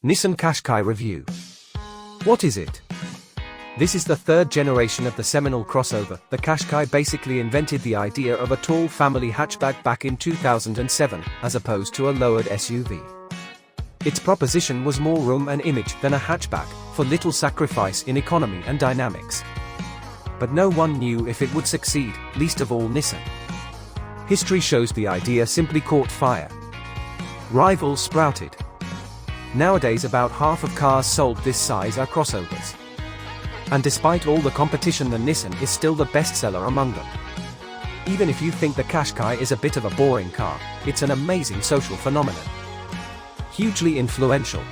Nissan Qashqai review. What is it? This is the third generation of the seminal crossover. The Qashqai basically invented the idea of a tall family hatchback back in 2007, as opposed to a lowered SUV. Its proposition was more room and image than a hatchback, for little sacrifice in economy and dynamics. But no one knew if it would succeed, least of all Nissan. History shows the idea simply caught fire. Rivals sprouted. Nowadays about half of cars sold this size are crossovers. And despite all the competition, the Nissan is still the bestseller among them. Even if you think the Qashqai is a bit of a boring car, it's an amazing social phenomenon. Hugely influential.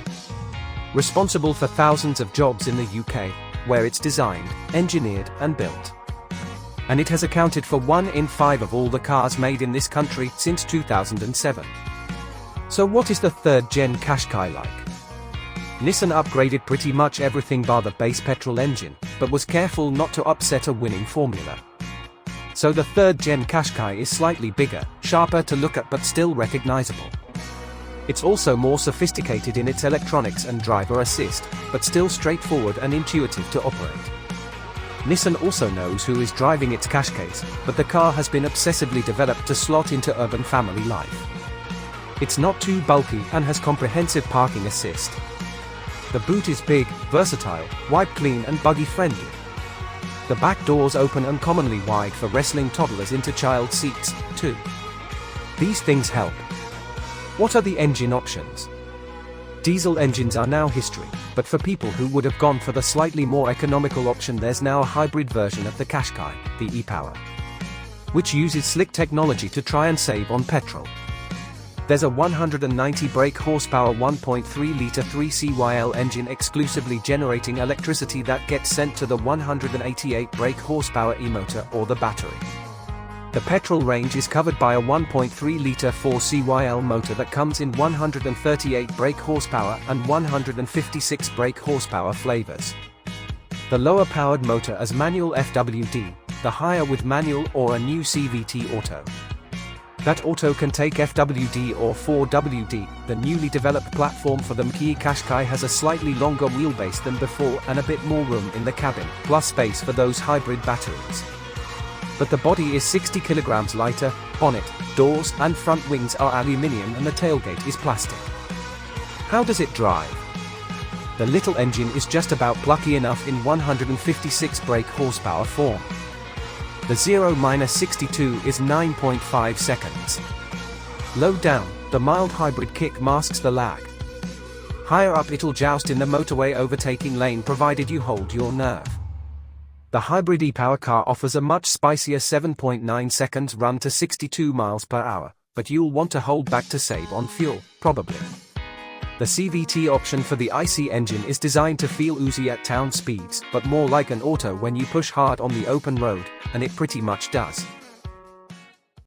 Responsible for thousands of jobs in the UK, where it's designed, engineered, and built. And it has accounted for 1 in 5 of all the cars made in this country since 2007. So what is the third-gen Qashqai like? Nissan upgraded pretty much everything bar the base petrol engine, but was careful not to upset a winning formula. So the third-gen Qashqai is slightly bigger, sharper to look at but still recognizable. It's also more sophisticated in its electronics and driver assist, but still straightforward and intuitive to operate. Nissan also knows who is driving its Qashqais, but the car has been obsessively developed to slot into urban family life. It's not too bulky and has comprehensive parking assist. The boot is big, versatile, wipe clean and buggy friendly. The back doors open uncommonly wide for wrestling toddlers into child seats, too. These things help. What are the engine options? Diesel engines are now history, but for people who would have gone for the slightly more economical option, there's now a hybrid version of the Qashqai, the e-Power, which uses slick technology to try and save on petrol. There's a 190 brake horsepower 1.3-litre 3CYL engine exclusively generating electricity that gets sent to the 188 brake horsepower e-motor or the battery. The petrol range is covered by a 1.3-litre 4CYL motor that comes in 138 brake horsepower and 156 brake horsepower flavors. The lower powered motor as manual FWD, the higher with manual or a new CVT auto. That auto can take FWD or 4WD. The newly developed platform for the Buggy Qashqai has a slightly longer wheelbase than before and a bit more room in the cabin, plus space for those hybrid batteries. But the body is 60 kilograms lighter, bonnet, doors and front wings are aluminium and the tailgate is plastic. How does it drive? The little engine is just about plucky enough in 156 brake horsepower form. The 0-62 is 9.5 seconds. Low down, the mild hybrid kick masks the lag. Higher up it'll joust in the motorway overtaking lane provided you hold your nerve. The hybrid e-Power car offers a much spicier 7.9 seconds run to 62 miles per hour, but you'll want to hold back to save on fuel, probably. The CVT option for the IC engine is designed to feel oozy at town speeds, but more like an auto when you push hard on the open road, and it pretty much does.